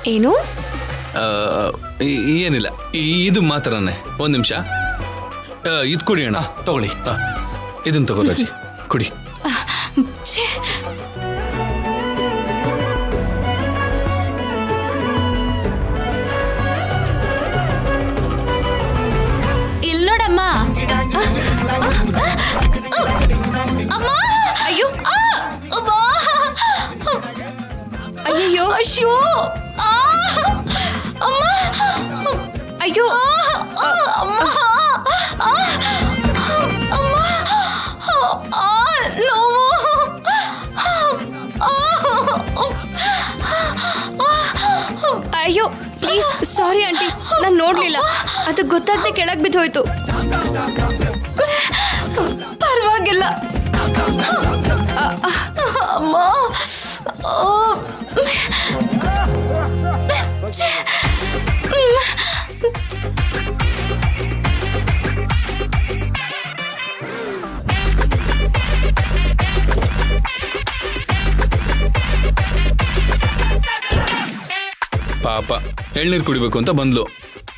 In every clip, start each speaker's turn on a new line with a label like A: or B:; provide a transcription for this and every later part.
A: ಏನು?
B: ಏನಿಲ್ಲ, ಇದು ಮಾತ್ರನೇ. ಒಂದು ನಿಮಿಷ, ಇದು ಕುಡಿ ಅಣ್ಣ.
C: ತಗೊಳ್ಳಿ.
B: ಇದನ್ನು ತಗೋ ರಾಜಿ, ಕುಡಿ.
A: ಇಲ್ಲಿ ನೋಡಮ್ಮ. ಅಮ್ಮ, ಅಯ್ಯೋ ಅಯ್ಯೋ ಅಯ್ಯೋ ಅಮ್ಮ, ಅಯ್ಯೋ ಅಮ್ಮ, ನೋವು. ಅಯ್ಯೋ ಪ್ಲೀಸ್, ಸಾರಿ ಆಂಟಿ, ನಾನು ನೋಡ್ಲಿಲ್ಲ, ಅದು ಗೊತ್ತಾಗದೆ ಕೆಳಗೆ ಬಿದ್ದೋಯ್ತು. ಪರವಾಗಿಲ್ಲ ಅಮ್ಮ.
B: ಪಾಪ ಎಳ್ನೀರು ಕುಡಿಬೇಕು ಅಂತ ಬಂದ್ಲು,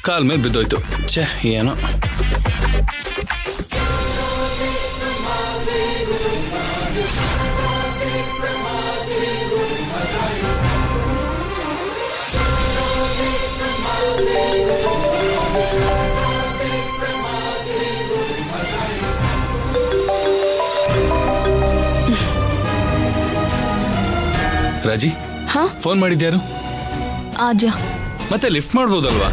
B: ಕಾಲ್ ಮೇಲೆ ಬಿದ್ದೋಯ್ತು. ಛೇ, ಏನೋ. ರಾಜಿ, ಫೋನ್ ಮಾಡಿದ್ಯಾರು?
A: ಆದ್ಯ.
B: ಮತ್ತೆ ಲಿಫ್ಟ್ ಮಾಡ್ಬೋದಲ್ವಾ?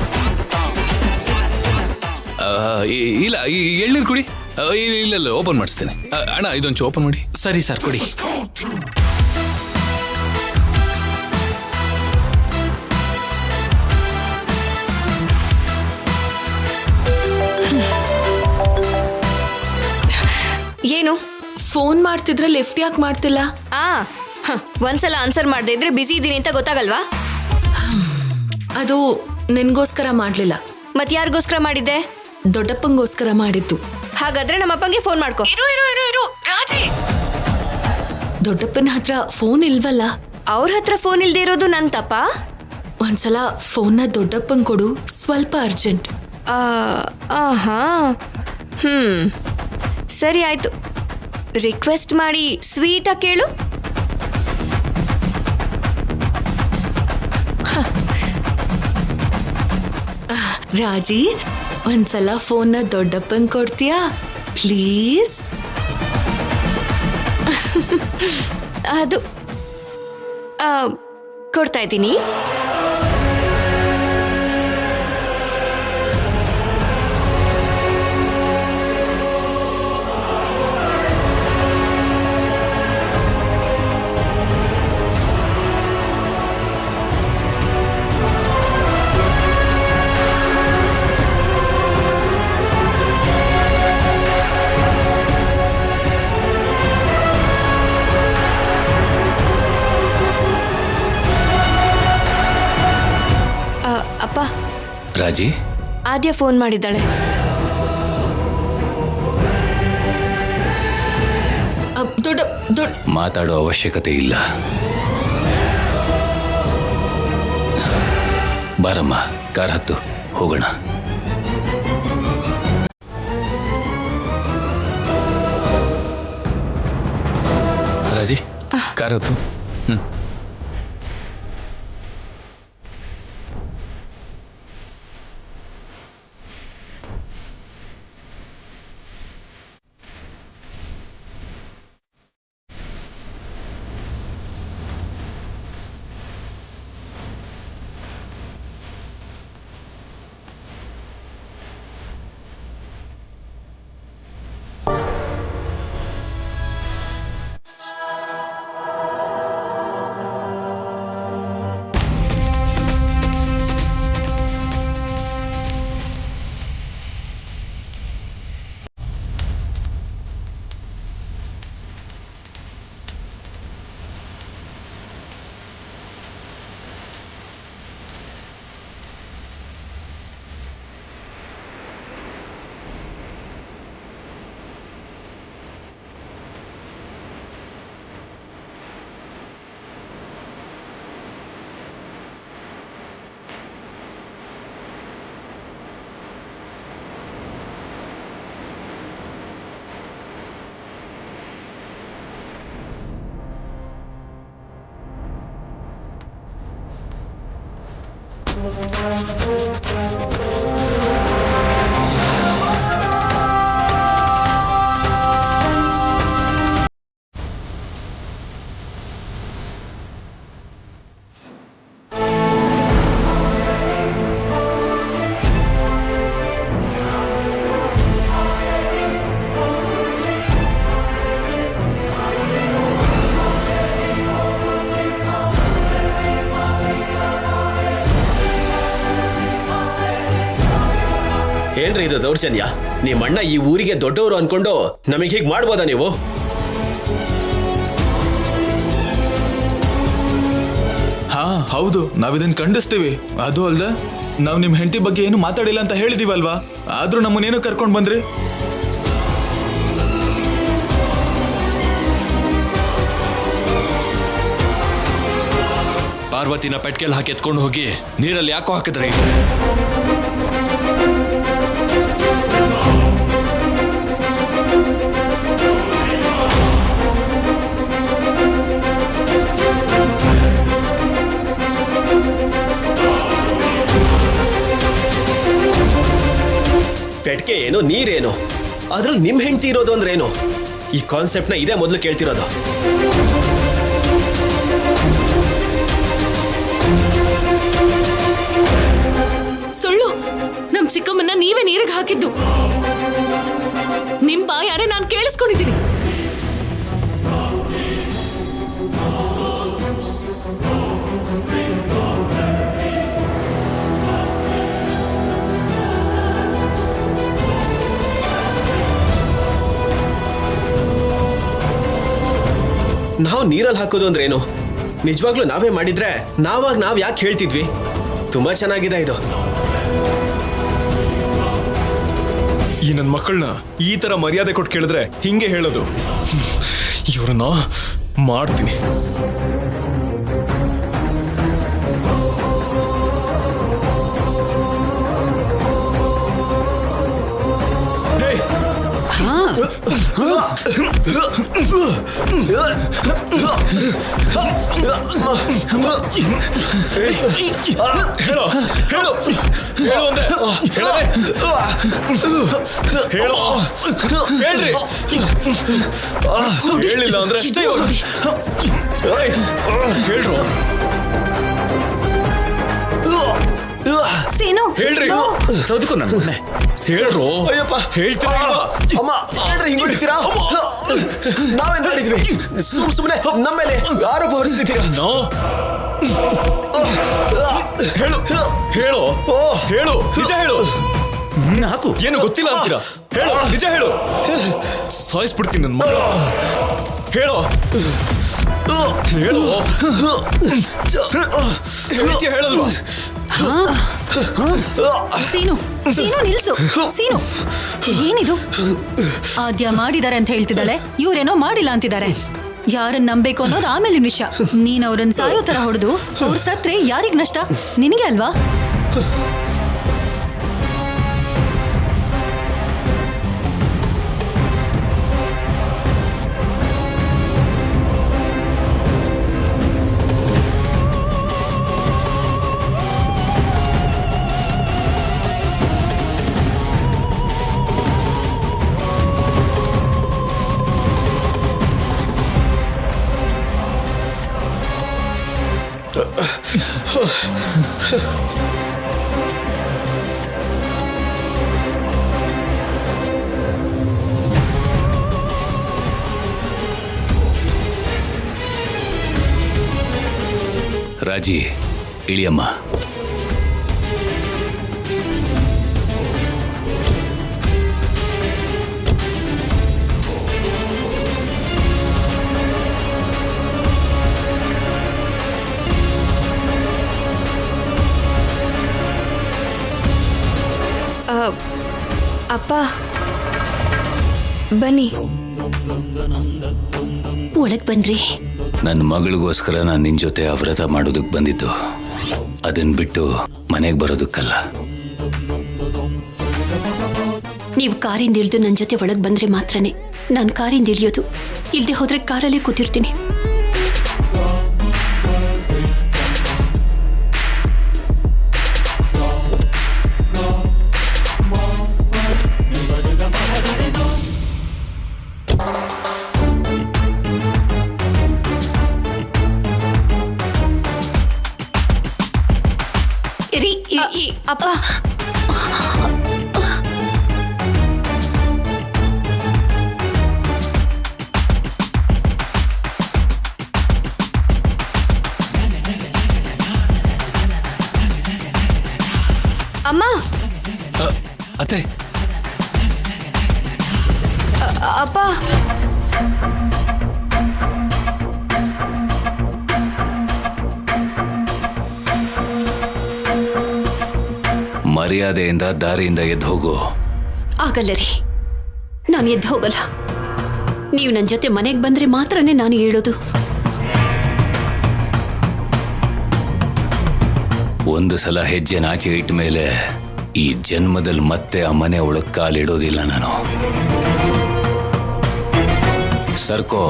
B: ಇಲ್ಲ, ಈ ಎಳ್ನೀರು ಕುಡಿ. ಇಲ್ಲ, ಓಪನ್ ಮಾಡಿಸ್ತೇನೆ. ಅಣ್ಣ, ಇದೊಂಚು ಓಪನ್ ಮಾಡಿ.
C: ಸರಿ ಸರ್, ಕೊಡಿ.
A: ಏನು?
D: ಫೋನ್ ಮಾಡ್ತಿದ್ರೆ ಲಿಫ್ಟ್ ಯಾಕೆ ಮಾಡ್ತಿಲ್ಲ?
A: ಒಂದ್ಸಲ ಆನ್ಸರ್ ಮಾಡದೇ ಇದ್ರೆ ಬಿಸಿ ಇದ್ದೀನಿ ಅಂತ ಗೊತ್ತಾಗಲ್ವಾ?
D: ಅದು ನಿನ್ಗೋಸ್ಕರ ಮಾಡ್ಲಿಲ್ಲ.
A: ಮತ್ ಯಾರಿಗೋಸ್ಕರ ಮಾಡಿದ್ದೆ?
D: ದೊಡ್ಡಪ್ಪಂಗೋಸ್ಕರ ಮಾಡಿದ್ದು.
A: ಹಾಗಾದ್ರೆ ನಮ್ಮಪ್ಪಂಗೆ ಫೋನ್ ಮಾಡ್ಕೊ.
D: ರಾಜಿ, ದೊಡ್ಡಪ್ಪನ ಹತ್ರ ಫೋನ್ ಇಲ್ವಲ್ಲ?
A: ಅವ್ರ ಹತ್ರ ಫೋನ್ ಇಲ್ದೇ ಇರೋದು ನನ್ ತಪ್ಪ?
D: ಒಂದ್ಸಲ ಫೋನ್ನ ದೊಡ್ಡಪ್ಪನ್ ಕೊಡು, ಸ್ವಲ್ಪ ಅರ್ಜೆಂಟ್.
A: ಸರಿ ಆಯ್ತು, ರಿಕ್ವೆಸ್ಟ್ ಮಾಡಿ ಸ್ವೀಟಾಗಿ ಕೇಳು.
D: ರಾಜಿ, ಒಂದ್ಸಲ ಫೋನ್ನ ದೊಡ್ಡಪ್ಪನ್ ಕೊಡ್ತೀಯಾ ಪ್ಲೀಸ್?
A: ಅದು ಕೊಡ್ತಾ ಇದ್ದೀನಿ. ಅಪ್ಪ.
B: ರಾಜಿ,
A: ಆದ್ಯ ಫೋನ್ ಮಾಡಿದ್ದಾಳೆ.
B: ಮಾತಾಡೋ ಅವಶ್ಯಕತೆ ಇಲ್ಲ. ಬಾರಮ್ಮ, ಕಾರ್ ಹತ್ತು, ಹೋಗೋಣ. ರಾಜಿ, ಕಾರ್ ಹತ್ತು.
C: ಏನ್ರಿ ಇದು ದೌರ್ಜನ್ಯ? ನಿಮ್ಮಣ್ಣ ಈ ಊರಿಗೆ ದೊಡ್ಡವರು ಅನ್ಕೊಂಡು ನಮಗೆ ಹೀಗೆ ಮಾಡ್ಬೋದಾ ನೀವು?
E: ಹಾ ಹೌದು, ನಾವಿದನ್ನ ಖಂಡಿಸ್ತೀವಿ. ಅದು ಅಲ್ದ ನಾವು ನಿಮ್ ಹೆಂಡತಿ ಬಗ್ಗೆ ಏನು ಮಾತಾಡಿಲ್ಲ ಅಂತ ಹೇಳಿದೀವಲ್ವಾ, ಆದ್ರೂ ನಮ್ಮನ್ನೇನು ಕರ್ಕೊಂಡ್ ಬಂದ್ರಿ?
F: ಪಾರ್ವತಿನ ಪೆಟ್ಕೆಲ್ ಹಾಕಿ ಎತ್ಕೊಂಡು ಹೋಗಿ ನೀರಲ್ಲಿ ಯಾಕೋ ಹಾಕಿದ್ರಿ?
C: ಪೆಟ್ಕೆ ಏನು ನೀರೇನು, ಅದ್ರಲ್ಲಿ ನಿಮ್ ಹೆಂಡತಿ ಇರೋದು ಅಂದ್ರೆ ಏನು? ಈ ಕಾನ್ಸೆಪ್ಟ್ನ ಇದೇ ಮೊದಲು ಕೇಳ್ತಿರೋದು.
D: ಸುಳ್ಳು. ನಮ್ ಚಿಕ್ಕಮ್ಮನ್ನ ನೀವೇ ನೀರಿಗೆ ಹಾಕಿದ್ದು. ನಿಮ್ ಬಾಯಾರೆ ನಾನು ಕೇಳಿಸ್ಕೊಂಡಿದ್ದೀನಿ.
C: ನಾವು ನೀರಲ್ಲಿ ಹಾಕೋದು ಅಂದ್ರೆ ಏನು? ನಿಜವಾಗ್ಲೂ ನಾವೇ ಮಾಡಿದ್ರೆ ನಾವ್ ಯಾಕೆ ಹೇಳ್ತಿದ್ವಿ? ತುಂಬಾ ಚೆನ್ನಾಗಿದೆ ಇದು.
E: ಈ ನನ್ನ ಮಕ್ಕಳನ್ನ ಈ ತರ ಮರ್ಯಾದೆ ಕೊಟ್ಟು ಕೇಳಿದ್ರೆ ಹಿಂಗೆ ಹೇಳೋದು. ಇವ್ರನ್ನ ಮಾಡ್ತೀನಿ. ಹೇಳೋ ಹೇಳು ಹೇಳು ಅಂದೆ. ಹೇಳ್ರಿ. ಹೇಳಿಲ್ಲ ಅಂದ್ರೆ ಅಷ್ಟೇ. ಹೇಳ್ರು.
G: ಸೀನು
E: ಹೇಳ್ರಿ.
F: ತೆಗೆದುಕೊ ನನ್ನ
E: ಹೇಳ್ರು.
C: ಅಯ್ಯಪ್ಪ,
E: ಹೇಳ್ತೀರಾ?
C: ಅಮ್ಮ ಹೇಳ್ರಿ, ಹಿಂಗ್ ಹೊಡಿತೀರಾ? ನಾವೇನ್ ಮಾಡಿದ್ವಿ? ಸುಮ್ಮನೆ ನಮ್ಮ ಮೇಲೆ ಆರೋಪ ಹೊರಿಸ್ತಿದ್ದೀರಾ?
E: ಹೇಳು ಹೇಳು ಹೇಳು, ನಿಜ ಹೇಳು.
F: ಹಾಕು.
E: ಏನು ಗೊತ್ತಿಲ್ಲ ಅಂತೀರಾ? ಹೇಳು, ನಿಜ ಹೇಳು. ಸಾಯಿಸ್ಬಿಡ್ತೀನಿ ನನ್ನ ಮಗಳು. ಹೇಳು ಹೇಳು. ಹೇಳ್ತೀಯ ಹೇಳಲ್ವಾ?
G: ಸೀನು ಸೀನು ನಿಲ್ಸು. ಸೀನು, ಏನಿದು? ಆದ್ಯ ಮಾಡಿದ್ದಾರೆ ಅಂತ ಹೇಳ್ತಿದ್ದಾಳೆ, ಇವ್ರೇನೋ ಮಾಡಿಲ್ಲ ಅಂತಿದ್ದಾರೆ. ಯಾರನ್ನ ನಂಬೇಕು ಅನ್ನೋದು ಆಮೇಲಿನ ವಿಷಯ. ನೀನ್ ಅವ್ರನ್ನ ಸಾಯೋ ತರ ಹೊಡೆದು ಅವ್ರು ಸತ್ರೆ ಯಾರಿಗ್ ನಷ್ಟ? ನಿನಗೆ ಅಲ್ವಾ?
B: ರಾಜಿ, ಇಳಿಯಮ್ಮ.
A: ಅಪ್ಪ ಬನ್ನಿ.
G: ಒಳಗ್ ಬನ್ರಿ.
B: ನನ್ನ ಮಗಳಿಗೋಸ್ಕರ ನಾನು ನಿನ್ನ ಜೊತೆ ವ್ರತ ಮಾಡೋದಕ್ಕೆ ಬಂದಿದ್ದು. ಅದನ್ನ ಬಿಟ್ಟು ಮನೆಗೆ ಬರೋದಕ್ಕಲ್ಲ.
G: ನೀವು ಕಾರಿಂದ ಇಳಿದು ನನ್ನ ಜೊತೆ ಒಳಗ್ ಬಂದ್ರೆ ಮಾತ್ರನೇ ನಾನು ಕಾರಿಂದ ಇಳಿಯೋದು. ಇಲ್ದೆ ಹೋದ್ರೆ ಕಾರಲ್ಲೇ ಕೂತಿರ್ತೀನಿ.
A: ಅಪ್ಪ ಅಮ್ಮ
F: ಅತ್ತೆ
A: ಅಪ್ಪ
B: ಮರ್ಯಾದೆಯಿಂದ ದಾರಿಯಿಂದ ಎದ್ದು ಹೋಗು.
G: ಆಗಲ್ಲ ರೀ, ನಾನು ಎದ್ದು ಹೋಗಲ್ಲ. ನೀವು ನನ್ನ ಜೊತೆ ಮನೆಗೆ ಬಂದ್ರೆ ಮಾತ್ರನೇ ನಾನು ಹೇಳೋದು.
B: ಒಂದು ಸಲ ಹೆಜ್ಜೆ ನಾಚೆ ಇಟ್ಟ ಮೇಲೆ ಈ ಜನ್ಮದಲ್ಲಿ ಮತ್ತೆ ಆ ಮನೆ ಒಳಗೆ ಕಾಲಿಡೋದಿಲ್ಲ ನಾನು. ಸರ್ಕೋ.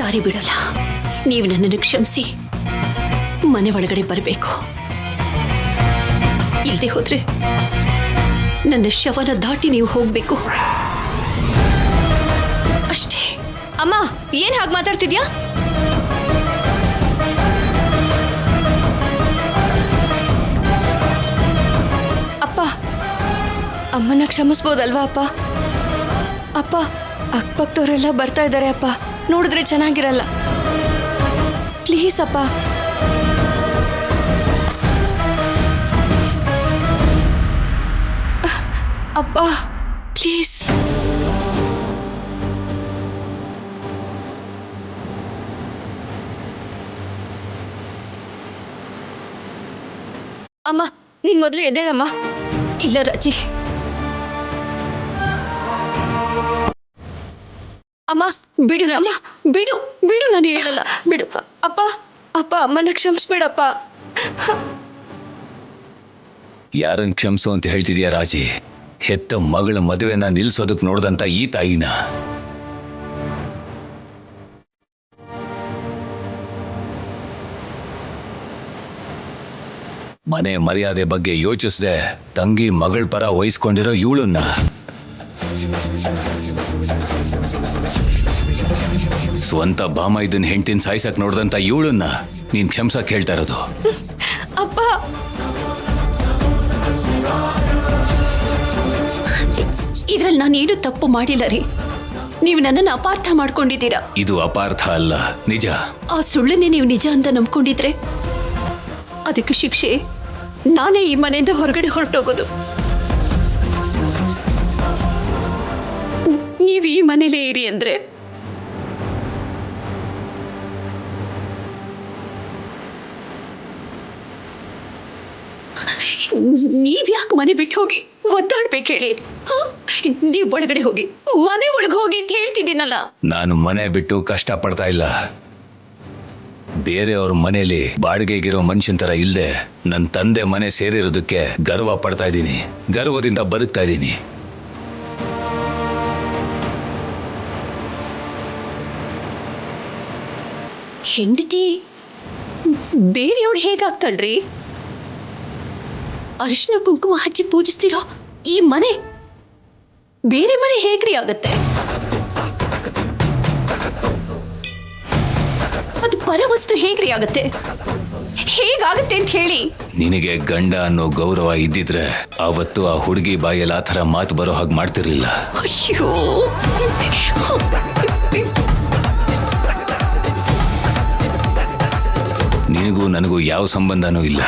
G: ದಾರಿ ಬಿಡಲ್ಲ. ನೀವು ನನ್ನನ್ನು ಕ್ಷಮಿಸಿ ಮನೆ ಒಳಗಡೆ ಬರಬೇಕು. ಇಲ್ಲದೆ ಹೋದ್ರೆ ನನ್ನ ಶವನ ದಾಟಿ ನೀವು ಹೋಗ್ಬೇಕು ಅಷ್ಟೇ.
A: ಅಮ್ಮ ಏನ್ ಹಾಗೆ ಮಾತಾಡ್ತಿದ್ಯಾ? ಅಪ್ಪ ಅಮ್ಮನ ಕ್ಷಮಿಸ್ಬೋದಲ್ವಾ ಅಪ್ಪ? ಅಪ್ಪ ಅಕ್ಕಪಕ್ಕದವರೆಲ್ಲ ಬರ್ತಾ ಇದ್ದಾರೆ ಅಪ್ಪ, ನೋಡಿದ್ರೆ ಚೆನ್ನಾಗಿರಲ್ಲ. ಪ್ಲೀಸ್ ಅಪ್ಪ. ಅಪ್ಪ ಪ್ಲೀಸ್. ಅಮ್ಮ ನೀನ್ ಮೊದಲು ಎದ್ದೇಳಮ್ಮ.
G: ಇಲ್ಲ ರಾಜಿ,
A: ಅಮ್ಮ
G: ಬಿಡು ರಾಜಿ, ಬಿಡು ಬಿಡು, ನಾನು ಹೇಳಲ್ಲ, ಬಿಡು.
A: ಅಪ್ಪ ಅಪ್ಪ ಅಮ್ಮನ ಕ್ಷಮಿಸ್ಬೇಡಪ್ಪ.
B: ಯಾರನ್ನ ಕ್ಷಮಿಸು ಅಂತ ಹೇಳ್ತಿದ್ಯಾ ರಾಜಿ? ಹೆತ್ತ ಮಗಳ ಮದುವೆನ ನಿಲ್ಸೋದಕ್ಕೆ ನೋಡ್ದಂತ ಈ ತಾಯಿನ. ಮನೆ ಮರ್ಯಾದೆ ಬಗ್ಗೆ ಯೋಚಿಸದೆ ತಂಗಿ ಮಗಳ ಪರ ವಹಿಸ್ಕೊಂಡಿರೋ ಇವಳನ್ನ ಸ್ವಂತ ಬಾಮ ಇದನ್ನ ಹೆಂಡ್ತಿನ ಸಾಯ್ಸಕ್ ನೋಡ್ದಂತ ಇವಳನ್ನ ನೀನ್ ಕ್ಷಮ್ಸಕ್ ಹೇಳ್ತಾ ಇರೋದು.
A: ಅಪ್ಪ
G: ಇದ್ರಲ್ಲಿ ನಾನೇನು ತಪ್ಪು ಮಾಡಿಲ್ಲ ರೀ. ನೀವು ನನ್ನನ್ನು ಅಪಾರ್ಥ ಮಾಡ್ಕೊಂಡಿದ್ದೀರಾ.
B: ಇದು ಅಪಾರ್ಥ ಅಲ್ಲ, ನಿಜ.
G: ಆ ಸುಳ್ಳನ್ನೇ ನೀವು ನಿಜ ಅಂತ ನಂಬ್ಕೊಂಡಿದ್ರೆ ಅದಕ್ಕೆ ಶಿಕ್ಷೆ ನಾನೇ ಈ ಮನೆಯಿಂದ ಹೊರಗಡೆ ಹೊರಟೋಗೋದು. ನೀವು ಈ ಮನೇಲೇ ಇರಿ ಅಂದ್ರೆ ನೀವ್ಯಾಕೆ ಮನೆ ಬಿಟ್ಟು ಹೋಗಿ ಒದ್ದಾಡ್ಬೇಕು ಹೇಳಿ? ನೀವು ಒಳಗಡೆ ಹೋಗಿ, ಮನೆ ಒಳಗೆ ಹೋಗಿ ಅಂತ ಹೇಳ್ತಿದ್ದೀನಲ್ಲ.
B: ನಾನು ಮನೆ ಬಿಟ್ಟು ಕಷ್ಟ ಪಡ್ತಾ ಇಲ್ಲ. ಬೇರೆಯವ್ರ ಮನೆಯಲ್ಲಿ ಬಾಡಿಗೆಗಿರೋ ಮನುಷ್ಯನ ತರ ಇಲ್ಲದೆ ನನ್ನ ತಂದೆ ಮನೆ ಸೇರಿರೋದಕ್ಕೆ ಗರ್ವ ಪಡ್ತಾ ಇದ್ದೀನಿ, ಗರ್ವದಿಂದ ಬದುಕ್ತಾ ಇದ್ದೀನಿ.
G: ಹೆಂಡತಿ ಬೇರೆಯವಳು ಹೇಗಾಗ್ತಾಳ್ರಿ? ಅರಿಶಿನ ಕುಂಕುಮ ಹಚ್ಚಿ ಪೂಜಿಸ್ತಿರೋ ಈ ಮನೆ ಬೇರೆ ಮನೆ ಹೇಗ್ರಿ ಆಗತ್ತೆ? ಅದು ಪರವಸ್ತು ಹೇಗ್ರಿ ಆಗತ್ತೆ? ಹೇಗಾಗತ್ತೆ ಅಂತ ಹೇಳಿ.
B: ನಿನಗೆ ಗಂಡ ಅನ್ನೋ ಗೌರವ ಇದ್ದಿದ್ರೆ ಅವತ್ತು ಆ ಹುಡುಗಿ ಬಾಯಲ್ಲಿ ಆ ಥರ ಮಾತು ಬರೋ ಹಾಗೆ ಮಾಡ್ತಿರ್ಲಿಲ್ಲ.
G: ಅಯ್ಯೋ,
B: ನಿನಗೂ ನನಗೂ ಯಾವ ಸಂಬಂಧನೂ ಇಲ್ಲ.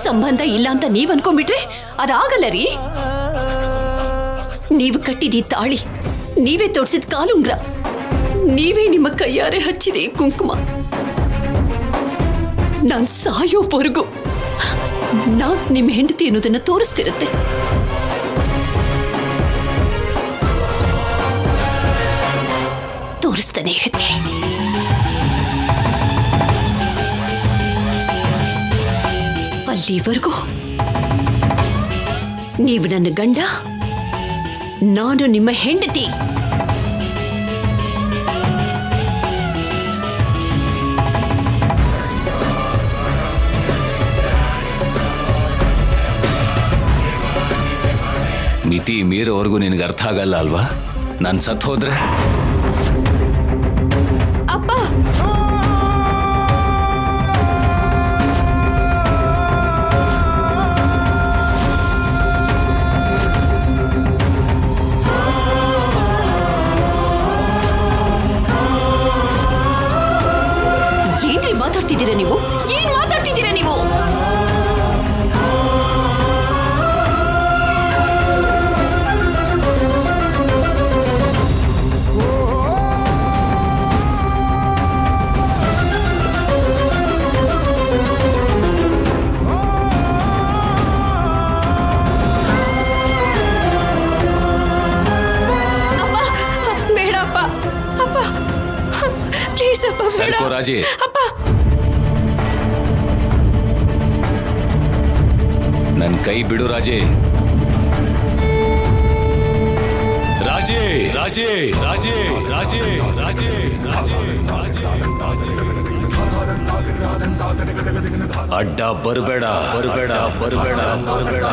G: ಸಂಬಂಧ ಇಲ್ಲ ಅಂತ ನೀವ್ ಅನ್ಕೊಂಡ್ಬಿಟ್ರೆ ಅದಾಗಲ್ಲ ರೀ. ನೀವು ಕಟ್ಟಿದ ಈ ತಾಳಿ, ನೀವೇ ತೊಡ್ಸಿದ ಕಾಲುಂಗ್ರ, ನೀವೇ ನಿಮ್ಮ ಕೈಯಾರೆ ಹಚ್ಚಿದೆ ಈ ಕುಂಕುಮ, ನಾನ್ ಸಾಯೋವರೆಗೂ ನಾನ್ ನಿಮ್ಮ ಹೆಂಡತಿ ಅನ್ನೋದನ್ನ ತೋರಿಸ್ತಿರುತ್ತೆ. ತೋರಿಸ್ತಾನೆ ಇರುತ್ತೆ. ಅಲ್ಲಿವರೆಗೂ ನೀವು ನನ್ನ ಗಂಡ, ನಾನು ನಿಮ್ಮ ಹೆಂಡತಿ.
B: ಮಿತಿ ಮೀರೋವರೆಗೂ ನಿನಗೆ ಅರ್ಥ ಆಗಲ್ಲ ಅಲ್ವಾ? ನಾನು ಸತ್ತು ಹೋದ್ರೆ
A: ಅಪ್ಪ
H: ಏನ್ರಿ ಮಾತಾಡ್ತಿದ್ದೀರಾ ನೀವು? ಏನ್ ಮಾತಾಡ್ತಿದ್ದೀರಾ ನೀವು?
A: ಬೇಡಪ್ಪ ಅಪ್ಪ ಪ್ಲೀಸ್ ಅಪ್ಪ ಬೇಡ
B: ಸರ್ಕೋ ರಾಜಿ.
A: ಅಪ್ಪ
B: ನನ್ನ ಕೈ ಬಿಡು ರಾಜೇ. ರಾಜೇ ರಾಜೇ ರಾಜೇ ರಾಜೇ ರಾಜೇ ರಾಜೇ ಅಡ್ಡ ಬರಬೇಡ ಬರಬೇಡ ಬರಬೇಡ ಬರಬೇಡ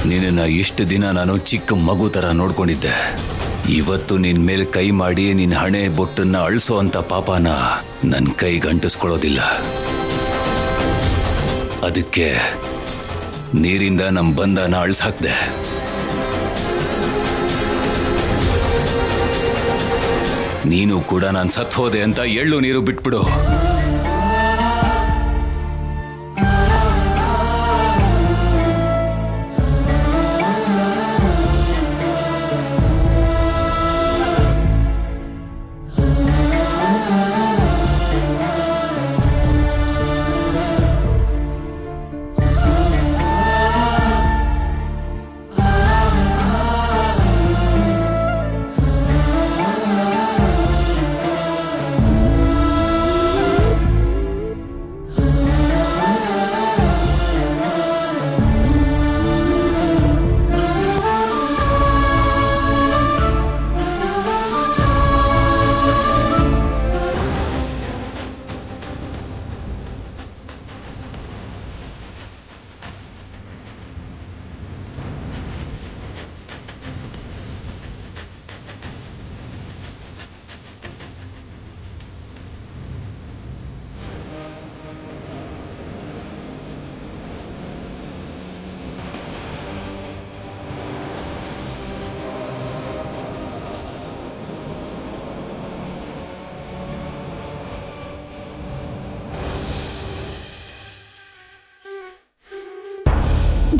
B: ನಿನ್ನ ಇಷ್ಟು ದಿನ ನಾನು ಚಿಕ್ಕ ಮಗು ತರ ನೋಡ್ಕೊಂಡಿದ್ದೆ. ಇವತ್ತು ನಿನ್ ಮೇಲೆ ಕೈ ಮಾಡಿ ನಿನ್ನ ಹಣೆ ಬೊಟ್ಟನ್ನ ಅಳಿಸೋ ಅಂತ ಪಾಪನ ನನ್ನ ಕೈ ಗಂಟಿಸ್ಕೊಳ್ಳೋದಿಲ್ಲ. ಅದಕ್ಕೆ ನೀರಿಂದ ನಮ್ಮ ಬಂಧನ ಅಳಿಸಾಕ್ದೆ. ನೀನು ಕೂಡ ನಾನು ಸತ್ತು ಹೋದೆ ಅಂತ ಎಳ್ಳು ನೀರು ಬಿಟ್ಬಿಡು.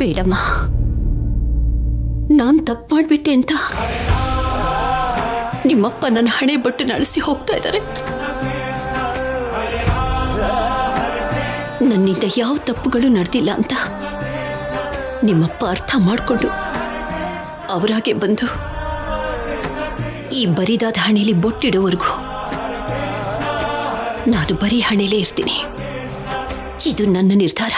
H: ಬೇಡಮ್ಮ, ನಾನ್ ತಪ್ಪು ಮಾಡ್ಬಿಟ್ಟೆ ಅಂತ ನಿಮ್ಮಪ್ಪ ನನ್ನ ಹಣೆ ಬೊಟ್ಟನ್ನ ಅಳಿಸಿ ಹೋಗ್ತಾ ಇದ್ದಾರೆ. ನನ್ನಿಂದ ಯಾವ ತಪ್ಪುಗಳು ನಡೆದಿಲ್ಲ ಅಂತ ನಿಮ್ಮಪ್ಪ ಅರ್ಥ ಮಾಡಿಕೊಂಡು ಅವರಾಗೆ ಬಂದು ಈ ಬರಿದಾದ ಹಣೆಯಲ್ಲಿ ಬೊಟ್ಟಿಡೋವರೆಗೂ ನಾನು ಬರೀ ಹಣೆಲೇ ಇರ್ತೀನಿ. ಇದು ನನ್ನ ನಿರ್ಧಾರ.